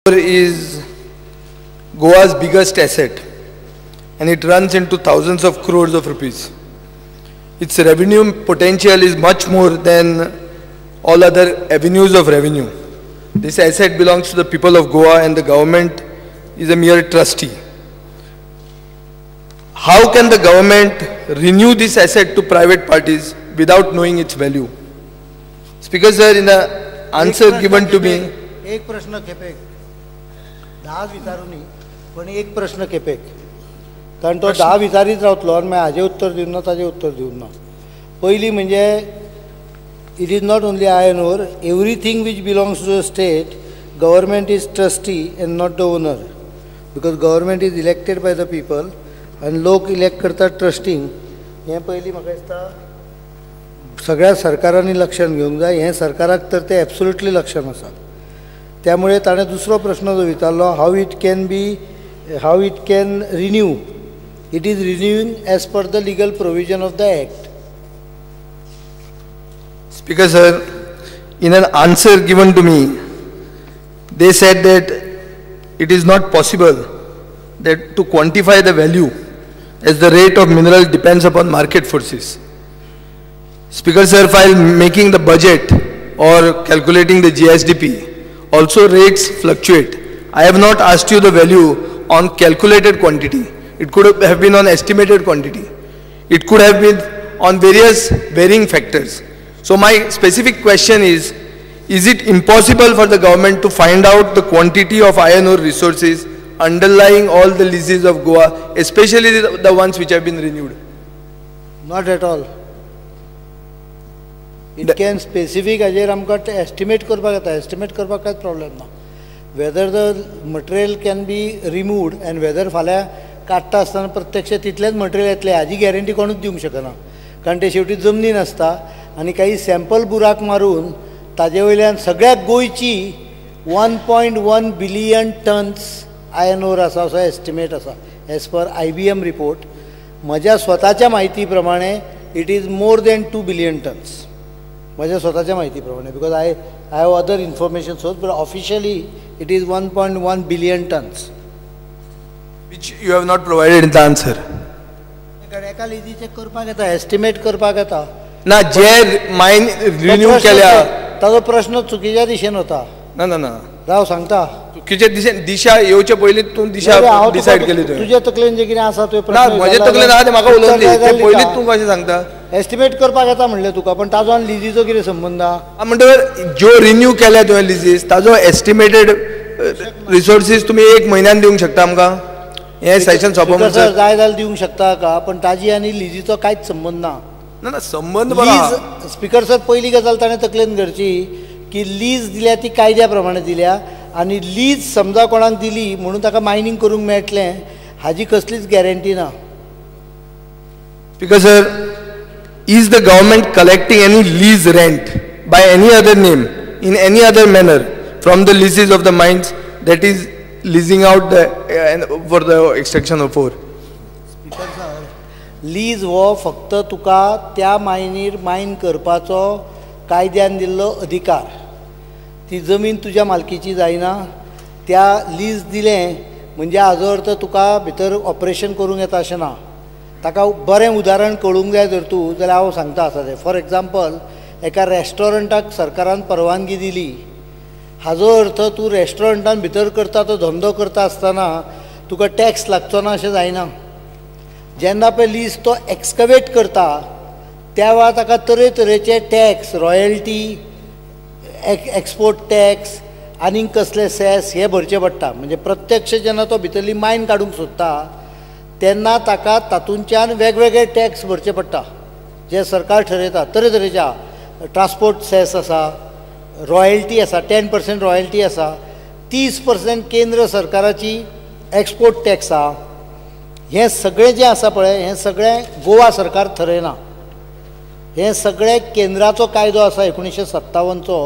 Is Goa's biggest asset, and it runs into thousands of crores of rupees. Its revenue potential is much more than all other avenues of revenue. This asset belongs to the people of Goa, and the government is a mere trustee. How can the government renew this asset to private parties without knowing its value? Speaker sir, in the answer given to me, एक प्रश्न खेपेक 10 विचारूनी पण एक प्रश्न खेपेक कारण तो 10 विचारीत रावतलो आनी मागीर हाजें उत्तर दिवं ना ताजें उत्तर दिवं ना. पयलीं म्हणजे it is not only owner, everything which belongs to the state government is trustee and not the owner, because government is elected by the people आनी लोक इलेक्ट करतात ट्रस्टींग. हें पयलीं म्हाका दिसता सगळ्या सरकारांनी लक्षात घेवंक जाय. हें सरकाराक तर तें एब्सोल्युटली लक्षात आसा. त्यामुळे ताणें दुसरो प्रश्न जो विचारलो, how it can renew. It is renewing as per the legal provision of the act. Speaker sir, in an answer given to me, they said that it is not possible that to quantify the value as the rate of mineral depends upon market forces. Speaker sir, while making the budget or calculating the GSDP, also rates fluctuate. I have not asked you the value on calculated quantity. It could have been on estimated quantity. It could have been on various varying factors. So my specific question is it impossible for the government to find out the quantity of iron ore resources underlying all the leases of Goa, especially the ones which have been renewed? Not at all. It can specific हाजेर आमकां estimate करपाक येता. Estimate करपाक कांयच problem ना. Whether the material can be removed and whether फाल्यां काडटा आसतना प्रत्यक्ष तितलेंच मटेरियल येतलें हाजी गॅरंटी कोणूच दिवंक शकना, कारण ते शेवटी जमनीन आसता. आनी काही सॅम्पल बुराक मारून ताजे वयल्यान सगळ्या गोंयची 1.1 बिलियन टन्स आयर्न ओर आसा असो एस्टिमेट आसा एज पर IBM रिपोर्ट. म्हज्या स्वताच्या म्हायती प्रमाणे it is more than 2 billion tonnes. म्हज्या स्वताच्या म्हायती प्रमाणे, because I have other information source, but officially it is 1.1 billion tonnes. Which you have not provided in the answer. एका लिजी चेक करपाक येता, एस्टिमेट करपाक येता ना. जे मायन रिन्यू केल्या ताजो प्रश्न चुकीच्या दिशेन होता. ना ना ना राव सांगता चुकीच्या दिशेन दिशा येवचे पयलीं तूं दिशा डिसायड केली तुवें. तुज्या तकलेन जे कितें आसा तुवें ना, म्हजे तकलेन आहा तें म्हाका उलोवन दी. तें पयलींच तूं कशें सांगता? एस्टिमेट करपाक येता म्हणलें तुका, पण ताजो आनी लिजीचो कितें संबंद आहा? म्हणटकीर ज्यो रिन्यू केल्या तुवें लिजीस ताजो एस्टिमेटेड रिसोर्सीस तुमी 1 म्हयन्यान दिवंक शकता आमकां? हें सेशन सोंपोवंक जाय जाल्यार दिवंक शकता का, पण ताजी आनी लिजीचो कांयच संबंद ना. ना ना संबंद बरो आहा. स्पिकर सर, पयली गजाल ताणें तकलेन करची की लीज दिल्या ती कायद्या प्रमाणे दिल्या, आनी लीज समजा कोणाक दिली म्हणून ताका मायनिंग करूंक मेळटलें हाजी कसलीच गॅरंटी ना. Speaker sir, is the government collecting any lease rent by any other name in any other manner from the leases of the mines that is leasing out for the extraction of ore? Speaker sir, lease हो फक्त तुका त्या मायनीर मायन करपाचो कायद्यान दिल्लो अधिकार. ती जमीन तुज्या मालकीची जायना. त्या लीज दिलें म्हणजे हाजो अर्थ तुका भितर ऑपरेशन करूंक येता अशें ना. ताका बरें उदाहरण कळूंक जाय जर तूं, जाल्यार हांव सांगता आसा तें. फॉर एग्जाम्पल, एका रेस्टॉरंटाक सरकारान परवानगी दिली. हाजो अर्थ तूं रेस्टॉरंटान भितर करता तो धंदो करता आसतना तुका टॅक्स लागचो ना अशें जायना. जेन्ना पळय लीज तो एक्सकवेट करता त्या वेळार ताका तरेतरेचे टॅक्स, रॉयल्टी, एक्सपोर्ट टॅक्स आनीक कसले सेस हे भरचे पडटा. म्हणजे प्रत्यक्ष जेन्ना तो भितरली मायन काडूंक सोदता तेन्ना ताका तातूंतल्यान वेगवेगळे टॅक्स भरचे पडटा जे सरकार ठरयता. तरेतरेच्या ट्रान्सपोर्ट सेस आसा, रॉयल्टी आसा, 10% रॉयल्टी आसा, 30% केंद्र सरकाराची एक्सपोर्ट टॅक्स आहा. हें सगळें जें आसा पळय हें सगळें गोवा सरकार ठरयना. हें सगळें केंद्राचो कायदो आसा 1957चो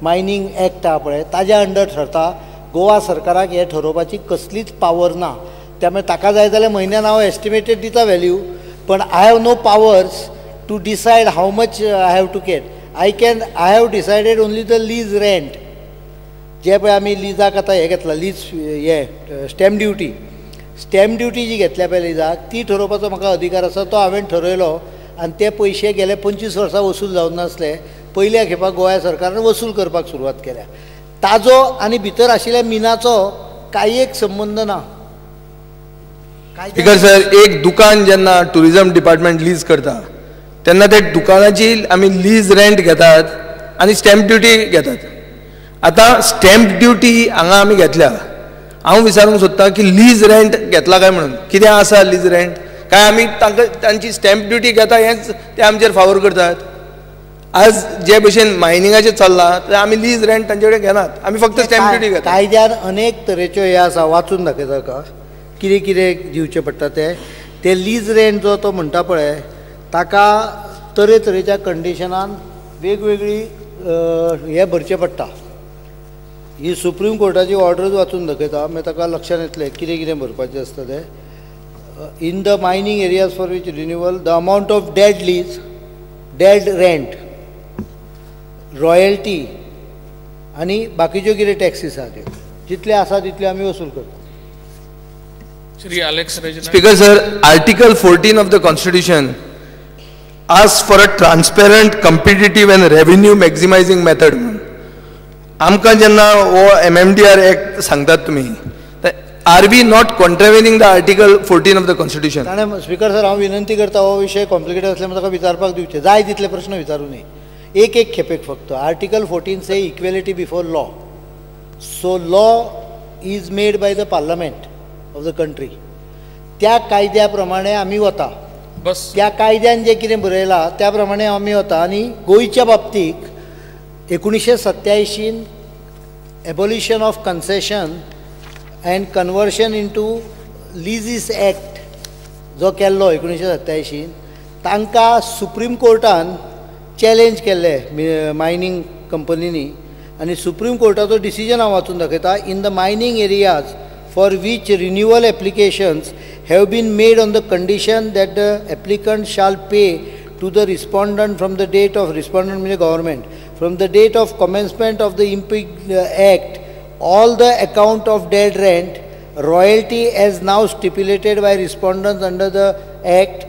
मायनिंग एक्ट आहा पळय ताज्या अंडर ठरता. गोवा सरकाराक हें ठरोवपाची कसलीच पावर ना. त्यामुळे ताका जाय जाल्यार म्हयन्यान हांव एस्टिमेटेड दिता व्हॅल्यू, पण I have no powers to decide how much I have to get. I have decided only the lease rent. जे पळय आमी लिजाक आतां हें घेतला लीज स्टॅम्प ड्युटी जी घेतल्या पळय लिजाक ती ठरोवपाचो म्हाका अधिकार आसा तो हांवें ठरयलो आनी ते पयशे गेले 25 वर्सां वसूल जावन नासले पयल्या खेपाक गोंय सरकारान वसूल करपाक सुरवात केल्या ताजो आनी भितर आशिल्ल्या मिनाचो कांय एक संबंद ना स्पीकर सर एक दुकान जेन्ना टुरिजम डिपार्टमेंट लीज करता तेन्ना त्या दुकानाची आमी लीज रेंट घेतात आनी स्टॅम्प ड्युटी घेतात आतां स्टॅम्प ड्युटी हांगा आमी घेतल्या हांव विचारूंक सोदतां की लीज रेंट घेतला काय म्हणून कितें आसा लीज रेंट काय आमी तांची स्टॅम्प ड्युटी घेता हेंच ते आमचेर फावोर करतात आज जे भशेन मायनिंगाचें चल्लां ते आमी लीज रेंट तांचे कडेन घेनात आमी फक्त स्टॅम्प ड्युटी घेतात कायद्यान अनेक तरेच्यो हे आसा वाचून दाखयता का कितें कितें दिवचें पडटा ते लीज रेंट जो तो म्हणटा पळय ताका तरेतरेच्या कंडिशनान वेगवेगळी हे भरचें पडटा ही सुप्रीम कोर्टाची ऑर्डर वाचून दाखयता मागीर ताका लक्षांत येतलें कितें कितें भरपाचें आसता तें in the mining areas for which renewal the amount of dead lease dead rent royalty आनी बाकीच्यो कितें टॅक्सीस आहा त्यो जितले आसा तितले आमी वसूल करता Shri Alex Regina speaker sir article 14 of the constitution asks for a transparent competitive and revenue maximizing method आमकां जेन्ना हो MMDR एक्ट सांगतात तुमी are we not contravening the article 14 of the constitution ताणें स्पीकर सर हांव विनंती करता हो विशय कॉम्प्लिकेटेड आसल्यामुळे ताका विचारपाक दिवचें जाय तितले प्रश्न विचारूं न्ही एक खेपेक फक्त article 14 say equality before law so law is made by the parliament of the country त्या कायद्या प्रमाणे आमी वता बस त्या कायद्यान जें कितें बरयलां त्या प्रमाणे आमी वता आनी गोंयच्या बाबतीक 1987 abolition of concession and conversion into leases act जो केल्लो 1987 तांकां सुप्रीम कोर्टान चॅलेंज केल्ले मायनींग कंपनीनी आनी सुप्रीम कोर्टाचो डिसिजन हांव वाचून दाखयता in the mining areas for which renewal applications have been made on the condition that the applicant shall pay to the respondent from the date of respondent means government from the date of commencement of the impeached act all the account of dead rent royalty as now stipulated by respondents under the act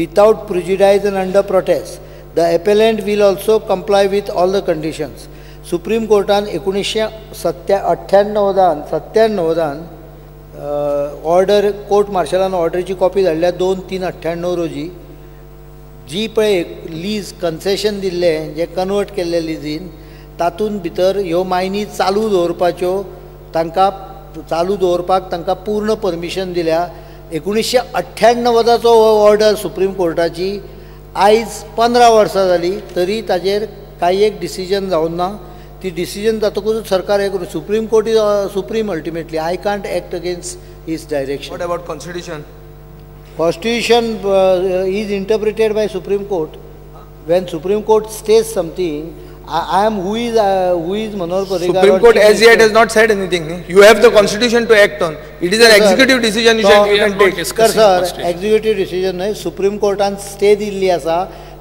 without prejudice and under protest the appellant will also comply with all the conditions supreme courtan 1997 order court मार्शलान ऑर्डरची copy धाडल्या 2/3/98 रोजी जी पळय lease concession दिल्लें जें convert केल्लें लिजीन तातूंत भितर ह्यो मायनी चालू दवरपाच्यो चालू दवरपाक तांकां पूर्ण परमिशन दिल्या 1998 ऑर्डर सुप्रीम कोर्टाची आयज 15 वर्सां जाली तरी ताजेर कांय एक डिसिजन जावन ना ती डिसिजन जातकूच सरकार एक supreme court is supreme ultimately I can't act against his direction What about constitution? Constitution is interpreted by Supreme Court. When Supreme Court states something, I am who is Manohar Parrikar. Supreme Court as yet has not said anything. You have the constitution to act on. It is an executive decision you can take. Sir, executive decision नाही Supreme Courtan stay Delhi आसा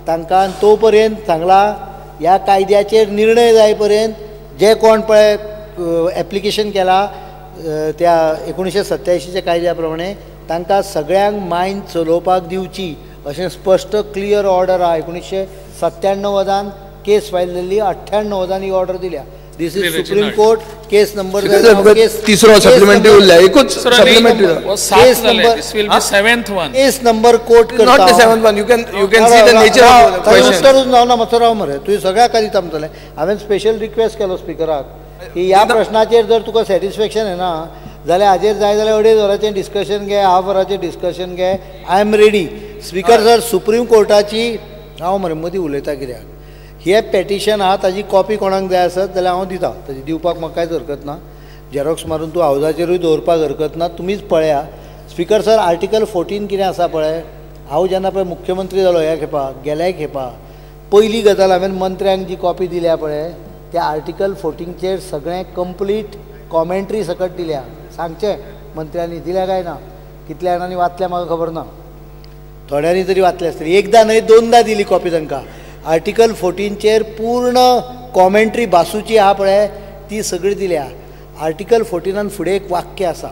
तांकां तो पर्यंत सांगला ह्या कायद्याचेर निर्णय जाय पर्यंत जे कोण पळय एप्लिकेशन केला त्या 1987च्या कायद्या प्रमाणे तांकां सगळ्यांक मायन चलोवपाक दिवची अशें स्पश्ट क्लियर ऑर्डर आहा 1997 केस फायल जाल्ली 98 ही ऑर्डर दिल्या this is supreme court case number तिसरो सप्लिमेंटरी उरला एकूच supplementary case number this will be 7th one case number court करता not the 7th one you can see the nature of the question उत्तरूच जावना मातसो राव मरे तुवें सगळ्या कादी थांबतलें हांवें स्पेशल रिक्वेस्ट केलो स्पिकराक की ह्या प्रश्नाचेर जर तुका सॅटिस्फॅक्शन येना जाल्यार हाजेर जाय जाल्यार 2.5 वरांचें डिस्कशन घे हाफ वराचें डिस्कशन घे I am ready speaker sir supreme कोर्टाची हांव मरे मदीं उलयता कित्याक हे पेटिशन आहा ताजी कॉपी कोणाक जाय आसत जाल्यार हांव दिता ताजी दिवपाक म्हाका कांयच हरकत ना झेरॉक्स मारून तूं हावजाचेरूय दवरपाक हरकत ना तुमीच पळया स्पिकर सर आर्टिकल 14 कितें आसा पळय हांव जेन्ना पळय मुख्यमंत्री जालो ह्या खेपा गेल्या खेपा पयली गजाल हांवें मंत्र्यांक जी कॉपी दिल्या पळय त्या आर्टिकल 14चेर सगळें कंप्लीट कॉमेंट्री सकट दिल्या सांगचें मंत्र्यांनी दिल्या काय ना कितल्या जाणांनी वाचल्या म्हाका खबर ना थोड्यांनी तरी वाचले आसतली एकदां न्हय दोनदां दिली कॉपी तांकां आर्टिकल 14चेर पूर्ण कॉमेंट्री बासूची आहा पळय ती सगळी दिल्या आर्टिकल 14 फुडें एक वाक्य आसा,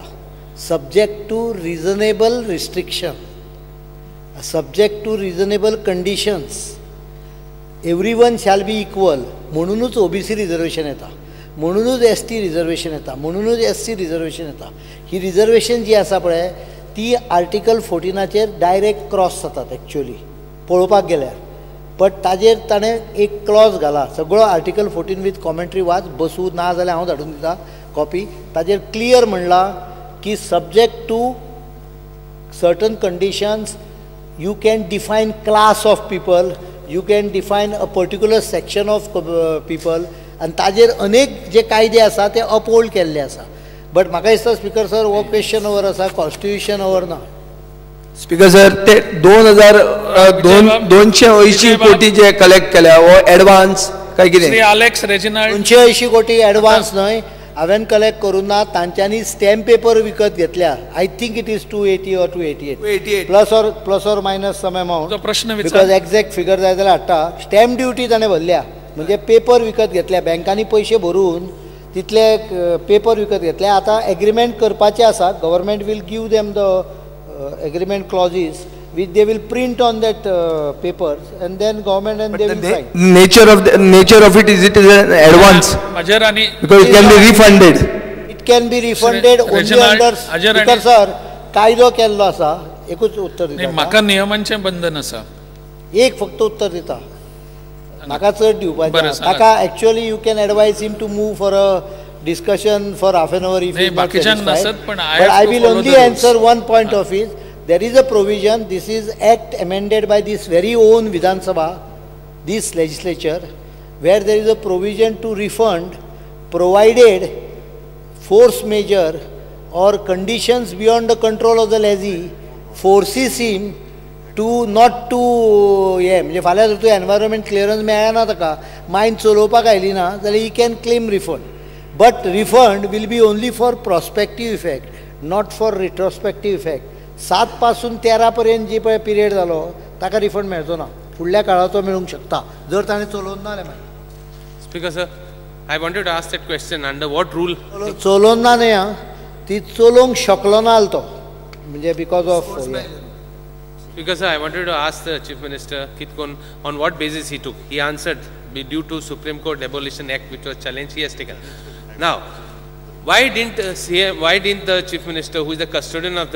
subject to reasonable restriction, subject to reasonable conditions, everyone shall be equal. म्हणूनच ओबीसी रिजर्वेशन येता, म्हणूनच ST रिजर्वेशन येता, म्हणूनच SC रिजर्वेशन येता. ही रिजर्वेशन जी आसा पळय ती आर्टिकल 14 डायरेक्ट क्रॉस जातात एक्चुअली पळोवपाक गेल्यार. बट ताजेर ताणें एक क्लॉज घाला, सगळो आर्टिकल 14 विथ कॉमेंट्री वाच, बसू ना जाल्यार हांव धाडून दिता कॉपी. ताजेर क्लियर म्हणला की subject to certain conditions you can define class of people, you can define a particular section of people, आनी ताजेर अनेक जे कायदे आसा ते अपहोल्ड केल्ले आसा. बट म्हाका दिसता स्पीकर सर हो क्वेश्चन ओवर आसा, कॉन्स्टिट्यूशन ओवर ना. स्पीकर सर, ते 2,280 कोटी जे कलेक्ट केल्या हो एडवान्स काय श्री कितें? अलेक्स रेजिनाल्ड 280 कोटी एडवान्स न्हय, हांवें कलेक्ट करून ना. तांच्यांनी स्टॅम्प पेपर विकत घेतल्या. I think it is 280 or 288 288 plus or minus some amount. तो प्रश्न बिकॉज विचार. एक्झॅक्ट फिगर जाय जाल्यार हाडटा. स्टॅम्प ड्युटी ताणें भरल्या, म्हणजे पेपर विकत घेतल्या, बँकांनी पयशे भरून तितले पेपर विकत घेतले. आतां एग्रीमेंट करपाचें आसा, government will give them the agreement clauses which they will print on that papers and then government and they will sign. Nature of it is an advance अजर आणि because it can be refunded. It can be refunded only Reginald, under Ajay because Rani. sir कायदो केल्लो आसा. एकूच उत्तर नाही, दिता. म्हाका नियमांचें बंधन आसा. एक फक्त उत्तर दिता, म्हाका चड दिवपाचें बरें, ना. सांगात. ताका actually you can advise him to move for a discussion for half an hour if नाही, he is not बाकीच्यांक satisfied. नसत, पण I But have I to will follow only the rules. answer one point of it. There is a provision, this is act amended by this very own Vidhan Sabha, this legislature, where there is a provision to refund provided force majeure or conditions beyond the control of the lessee forces him to not to हे म्हणजे फाल्यां जर तूं environment clearance मेळना ताका, मायन चलोवपाक आयली ना जाल्यार he can claim refund. But refund will be only for prospective effect, not for retrospective effect. 7 पासून 13 पर्यंत जी पळय पिरियड जालो ताका रिफंड मेळचो ना, फुडल्या काळाचो मेळूंक शकता जर ताणें चलोवन ना जाल्यार. Speaker sir, I wanted to ask that question. Under what rule? चलोवन ना न्हय आं, ती चलोवंक शकलो ना तो, म्हणजे because of. Speaker sir, I wanted to ask the Chief Minister Kitkon on what basis he took. He answered due to Supreme Court Abolition Act which was challenged, he has taken. Now, why didn't the Chief Minister, who is the custodian of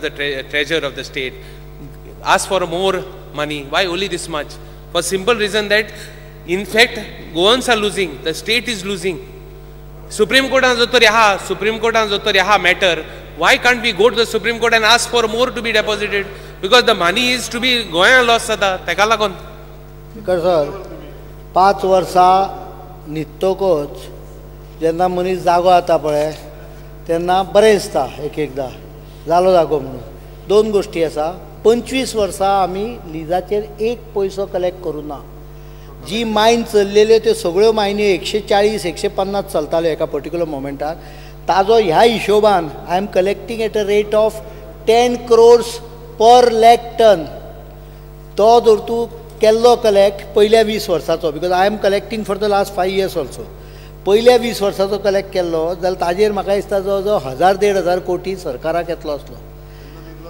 the treasure of the state, ask for more money? Why only this much? For simple reason that in fact Goans are losing, the state is losing. Supreme Court matter. Why can't we go to the Supreme Court and ask for more to be deposited? Because the money is to be Goan lost sada. Teka lagon. Because sir, 5 वर्सां न्हिदतकच जेन्ना मनीस जागो जाता पळय तेन्ना बरें दिसता एकदां जालो जागो म्हणून. 2 गोश्टी आसा. 25 वर्सां आमी लिजाचेर 1 पयसो कलेक्ट करूं ना. जी मायन चल्लेल्यो त्यो सगळ्यो मायनी 140-150 चलताल्यो एका पर्टिक्युलर मोमेंटार. ताजो ह्या हिशोबान I am collecting at a rate of 10 crores per lakh ton. तो जर तूं केल्लो कलेक्ट पयल्या 20 वर्साचो, because I am collecting for the last 5 years also, पयल्या 20 वर्साचो कलेक्ट केल्लो जाल्यार ताजेर म्हाका दिसता जवळ जवळ 1000-1500 कोटी सरकाराक येतलो आसलो.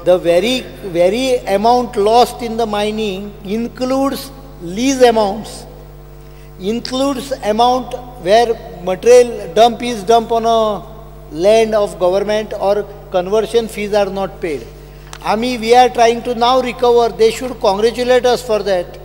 The very amount lost in the mining includes lease amounts, includes amount where material dump is dumped on a land of government or conversion fees are not paid. We are trying to now recover. They should congratulate us for that.